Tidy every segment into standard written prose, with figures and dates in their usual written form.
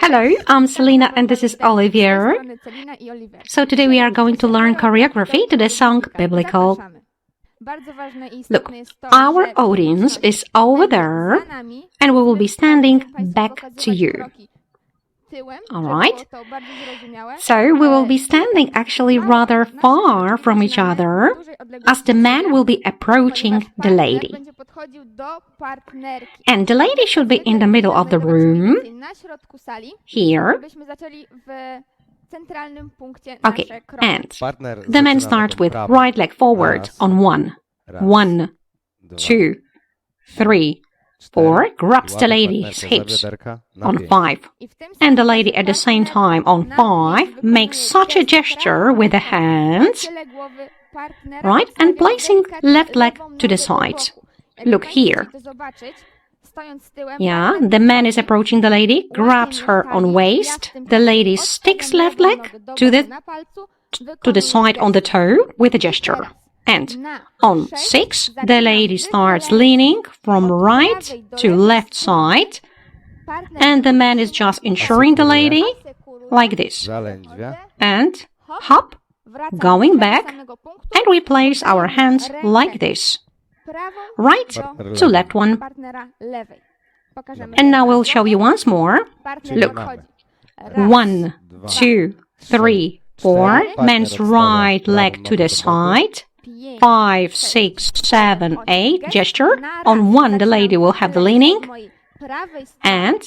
Hello, I'm Selena and this is Olivier. So today we are going to learn choreography to the song Biblical. Look, our audience is over there and we will be standing back to you. Alright? So we will be standing actually rather far from each other as the man will be approaching the lady. And the lady should be in the middle of the room, here. Okay, and the man starts with right leg forward on 1. 1, 2, 3, 4, grabs the lady's hips on 5. And the lady at the same time on 5 makes such a gesture with the hands, right, and placing left leg to the side. Look here. Yeah, the man is approaching the lady, grabs her on waist. The lady sticks left leg to the side on the toe with a gesture. And on 6, the lady starts leaning from right to left side. And the man is just ensuring the lady like this. And hop, going back, and we place our hands like this. Right to left one. And now we'll show you once more. Look. 1, 2, 3, 4. Man's right leg to the side. 5, 6, 7, 8. Gesture. On 1, the lady will have the leaning. And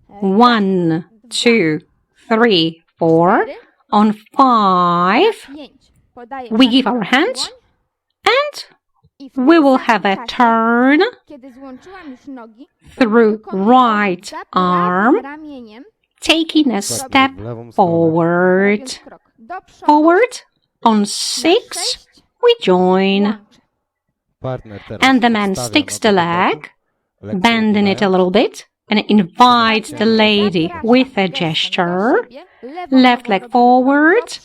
1, 2, 3, 4. On 5, we give our hands. And we will have a turn through right arm, taking a step forward. Forward. On 6, we join. And the man sticks the leg, bending it a little bit, and invites the lady with a gesture. Left leg forward.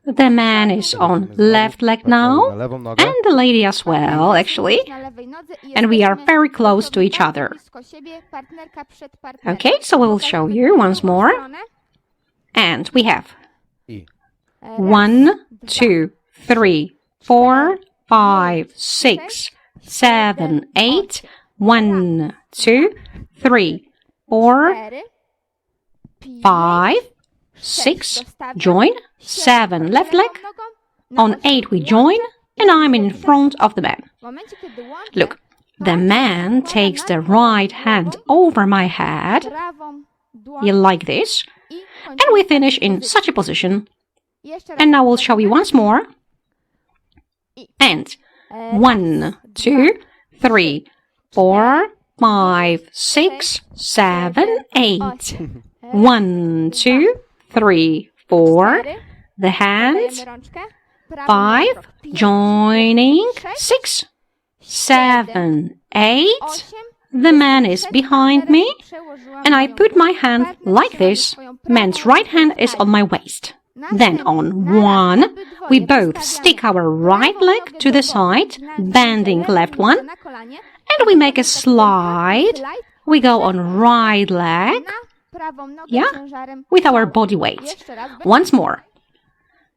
The man is on left leg now, and the lady as well, actually. And we are very close to each other. Okay, so we will show you once more. And we have 1, 2, 3, 4, 5, 6, 7, 8. 1, 2, 3, 4, 5, 6, join. 7, left leg. On 8, we join, and I'm in front of the man. Look, the man takes the right hand over my head, like this, and we finish in such a position. And now we'll show you once more. And 1, 2, 3, 4, 5, 6, 7, 8. 1, 2, 3, 4. The hands. 5, joining. 6, 7, 8. The man is behind me, and I put my hand like this. Man's right hand is on my waist. Then on 1, we both stick our right leg to the side, bending left one, and we make a slide. We go on right leg, yeah, with our body weight. Once more.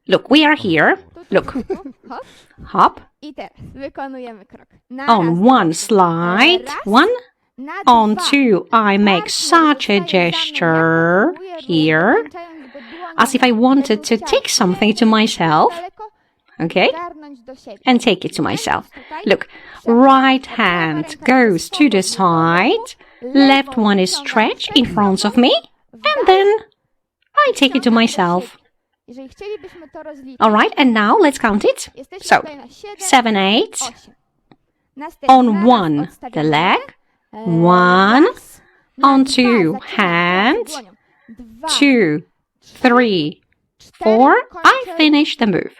Look, we are here. Look. Hop. On 1, slide. 1. On 2, I make such a gesture here, as if I wanted to take something to myself. Okay? And take it to myself. Look, right hand goes to the side. Left one is stretched in front of me. And then I take it to myself. Alright, and now let's count it. So, 7, 8. On 1, the leg. 1. On 2, hand. 2, 3, 4. I finish the move.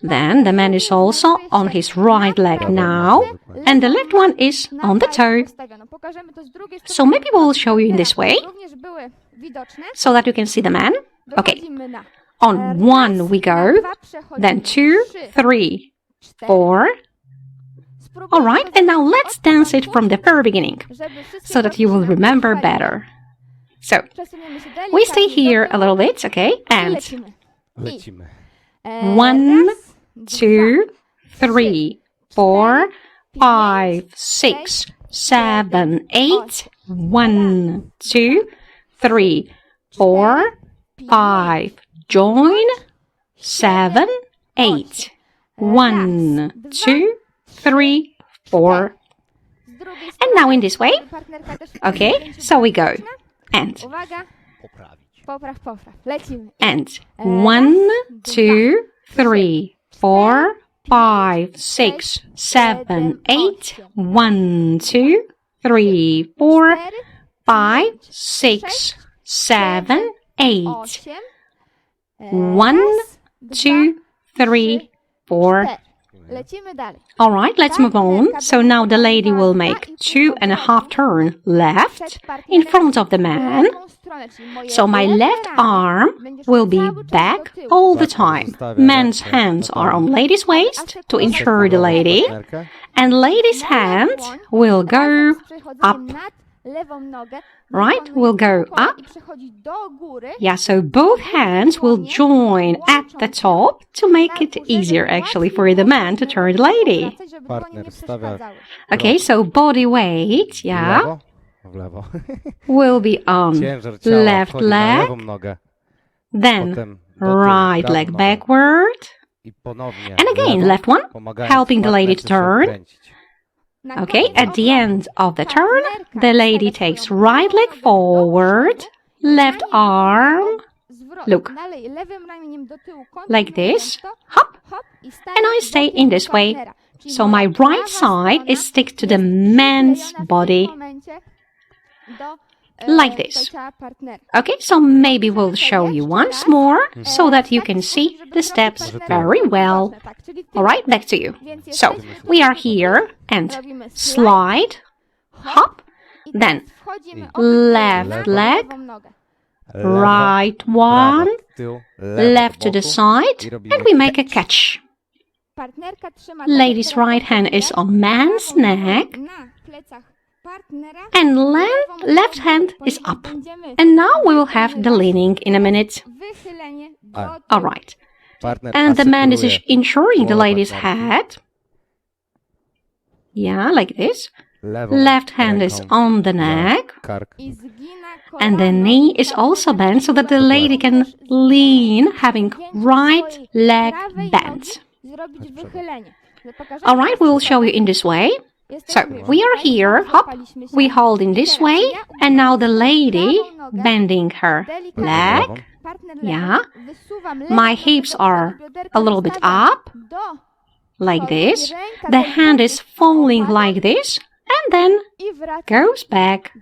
Then the man is also on his right leg now, and the left one is on the toe. So maybe we'll show you in this way, so that you can see the man. Okay. On 1 we go, then 2, 3, 4. Alright, and now let's dance it from the very beginning, so that you will remember better. So, Przesuniemy się we stay delikatnie here do a tyłu little bit, okay? i And lecimy. Lecimy. 1, Raz, 2, dwa, 3, 4, 5, 6, 7, 8. 1, 2, 3, 4, 5. Join. 7, 8. 1, 2, 3, 4. z drugiej And strony, now in this way. żeby partnerka też Okay, wkręcić so we go. ręczna. And, Uwaga, Poprawić. popraw. Lecimy. and. 1, 2, 3, 4, 5, 6, 7, 8. 1, 2, 3, 4, 5, 6, 7, 8. 8. 1, 2, 3, 4. Lecimy dalej. All right, let's move on. So now the lady will make 2.5 turn left in front of the man. So my left arm will be back all the time. Man's hands are on lady's waist to ensure the lady, Partnerkę. and lady's hand will go up. Right, will go up. Yeah, so both hands will join at the top to make it easier actually for the man to turn the lady. Partner stawia Okay, so body weight, w yeah, lewo. W lewo. will be on Ciężar ciała left wchodzi na leg, lewą nogę. then Potem do tyłu, right prawą leg nogę. backward, I ponownie and again lewo, left one, pomagając helping the lady to partnerce się turn. odkręcić. Okay, at the end of the turn, the lady takes right leg forward, left arm, look, like this, hop, and I stay in this way. So my right side is stick to the man's body, like this. Okay, so maybe we'll show you once more so that you can see the steps very well. All right, back to you. So we are here and slide, hop, then left leg, Lewo, right prawo, one, tył, lewo left to do the boku side, i robimy and we make a catch. Lady's right hand is on man's neck, and left hand is up. And now we will have the leaning in a minute. All right. Partner And the man is asystuje ensuring the głowę lady's partnerki. head. Yeah, like this. Lewą Left hand is ręką on the za neck. kark. And the knee is also bent so that the lady can lean, having right leg bent. All right, we will show you in this way. So we are here, hop, we hold in this way, and now the lady bending her leg. Lewą. Yeah. My hips are a little bit up, like this. The hand is falling like this, and then goes back.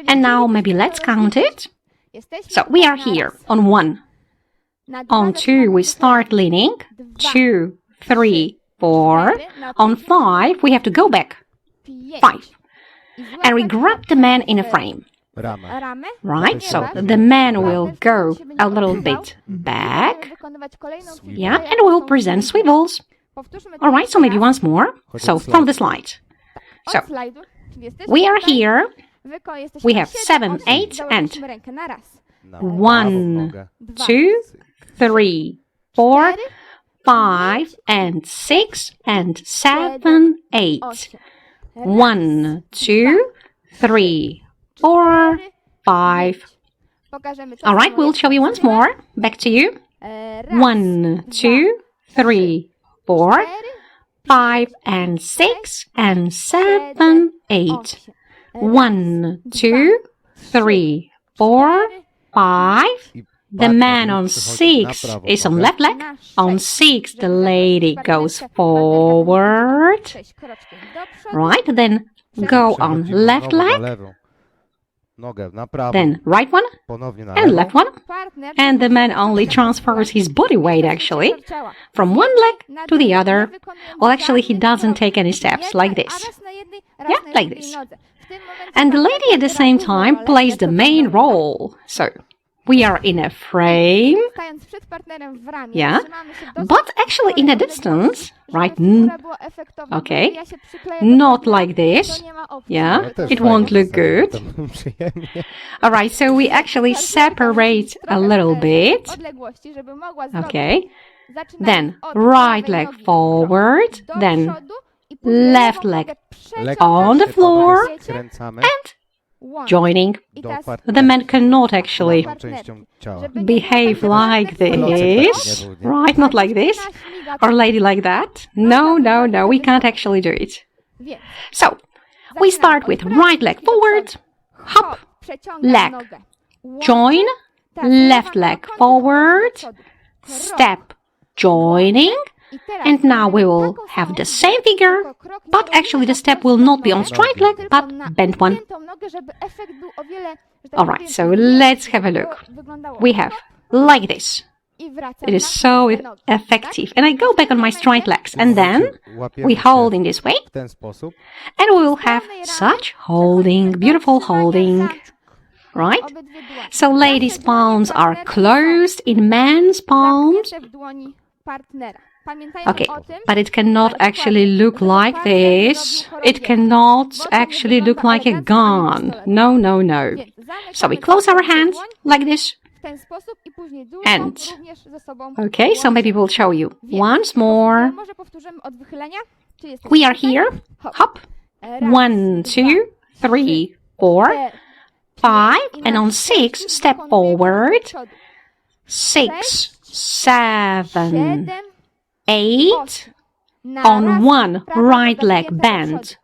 And now maybe let's count it. So we are here on 1. On 2 we start leaning. 2, 3, 4. On 5 we have to go back. 5. And we grab the man in a frame. Ramę. Right? So the man will go a little bit back. Yeah, and we'll present swivels. All right, so maybe once more. So from the slide. So we are here. We have 7, 8, and Na 1, nogę. 2, 3, 4, 5, and 6, and 7, 8. 1, 2, 3, 4, 5. All right, we'll show you once more. Back to you. 1, 2, 3, 4, 5, and 6, and 7, 8. 1, 2, 3, 4, 5. The man on 6 is on left leg. On 6, the lady goes forward. Right, then go on Przechodzimy left znowu na leg, lewą nogę na prawo. then right one, Ponownie na and lewą. left one. And the man only transfers his body weight actually from one leg to the other. Well, actually, he doesn't take any steps like this. Yeah, like this. And the lady at the same time plays the main role. So we are in a frame, Stając przed partnerem w ramię, Yeah. trzymamy się dosyć but actually in a sporej distance, odległości, żeby right? figura była efektowna, Okay. bo jeżeli ja się przykleję do Not partnera, like this. to nie ma opcji. Yeah. Ale też It fajnie won't look zasadzie, good. to przyjemnie. All right, so we actually separate a little bit. Odległości, żeby mogła zrobić. Okay. Zaczynając Then od right prawej leg nogi forward, krok do then przodu i później left lewą leg nogę Lekko przeciągamy on the się floor powoli skręcamy łącznie. joining. I do teraz partnera. The man cannot actually Główną częścią ciała. żeby nie było behave tak, że like partner this, nie był, nie? right? Not like this, śmiga, or lady like that. No, no, no, we can't actually do it. więc So, we zaczynamy start od with prawej right leg nogi do forward, przodu. hop, przeciągam leg, nogę. Łączę. join, Teraz left lewa leg noga forward, do przodu. Krok. step, joining, I teraz and now we robimy will taką have samą the figurę, same figure, tylko krok nie but robimy actually the na step prostą will not be on nogę, straight leg, tylko but na bent one. ugiętą nogę, żeby efekt był o wiele, że tak Alright, powiem, so większy, let's have a żeby look. to wyglądało We have like this. i wracam It na is so proste nogi, effective. tak? And I go back on my straight legs, and then Łapiemy we się hold in this way, w ten sposób. and we will have such holding, beautiful holding, right? Obydwie dłonie. So ladies' Nasze dłonie palms are partnera są closed in men's palms. zamknięte w dłoni partnera. Pamiętajmy Okay, o tym, but it cannot actually look like this. It cannot actually look like a gun. No, no, no. więc So we zamykamy close our partnerową hands dłoń like this. w ten sposób i później drugą And- również ze sobą Okay, so maybe we'll show you Więc once more. Może powtórzymy od wychylenia. Czyli jesteśmy We are tutaj. here. Hop. Hop. Raz, 1, 2, 3, 4, cztery, 5, i and na on trzeci 6, step wykonujemy krok do forward. przodu. 6, 7, 7, 8. Na On raz, one prawa right noga leg wgięta do bend. przodu.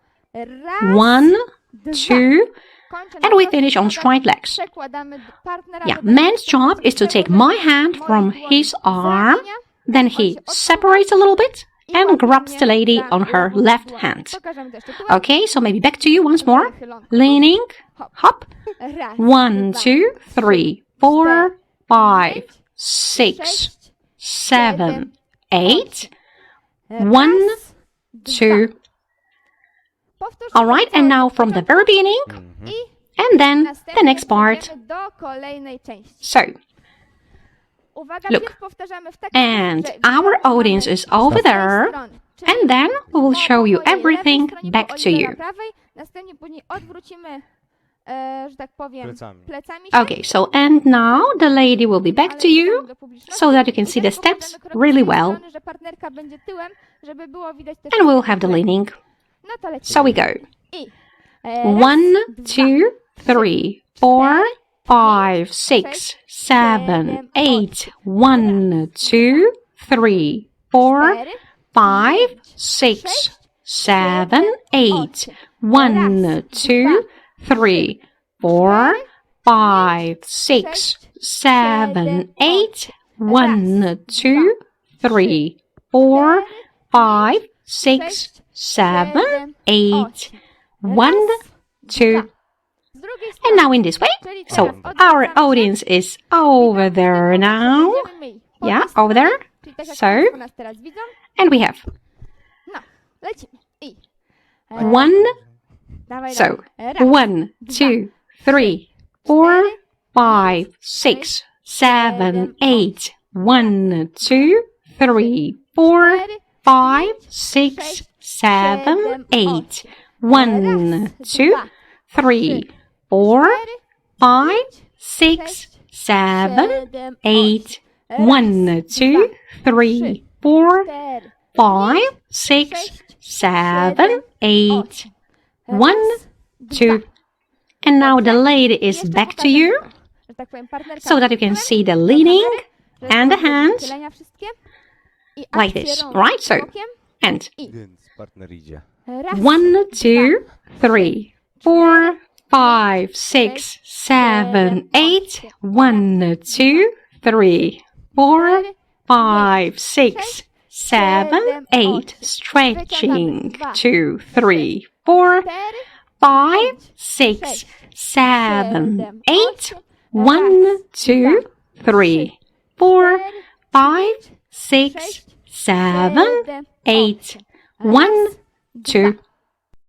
Raz, 1, dwa. 2, Kończę na and we prostych finish on nogach. straight legs. Przekładamy do partnera Yeah, do man's job is to take my hand from his arm, then he separates a little bit and grabs the lady on her left hand. Pokażemy to jeszcze tyłem. Okay, so maybe back to you once more. Wychylonko. Leaning, hop. Raz, 1, dwa, 2, 3, 4, 5, 6, 7, 8. raz, 1, 2. Powtórz All right, and now from the very beginning, I and then the następnie next part. przejdziemy do kolejnej części. So, Uwaga, Look. pierw powtarzamy w taki and sposób, że our widzimy audience is over z tej there, strony, czyli and then we will po show you mojej everything lewej stronie, back po to Oliwera you. prawej, następnie później odwrócimy, że tak powiem, Plecami. plecami się. Okay, so and now the lady will be back Ale to you, idziemy do publiczności so that you can i see też the steps pokażemy krok really z tej well, strony, że partnerka będzie tyłem, żeby było widać też and we'll have the leaning. No to lecimy. So we go. I 1, 2, 3, 4, 5, 6, 7, 8. 1, 2, 3, 4, 5, 6, 7, 8. 1, 2, 3, 4, 5, 6, 7, 8. 1, 2, 3, 4, 5, 6, 7, 8. 1, 2. z drugiej And strony. now in this way. Czyli So teraz our odwracamy się. audience is over there now. Będziemy mieli po Yeah, tej over there. stronie, czyli tak jak So. Państwo nas teraz widzą. And we have No, lecimy. I 1. dawaj, So dawaj. Raz, 1, 2, 3, 4, 5, 6, 7, 8. 1, 2, 3, 4, 5, 6, 7, 8. 1, 2, 3, 4, 5, 6, 7, 8. 1, 2, 3, 4, 5, 6, 7, 8. 1, 2. And now the lady is back to you, że tak powiem, partnerka so that you can see the leaning and the hands wychylenia wszystkie. I like akcje this, rąk right? So, bokiem. and Więc partner idzie. Raz, 1, 2, 3, 4, 5, 6, 7, 8. 1, 2, 3, 4, 5, 6, 7, 8. Stretching. 2, 3, 4, 5, 6, 7, 8. 1, 2, 3, 4, 5, 6, 7, 8. 1, 2,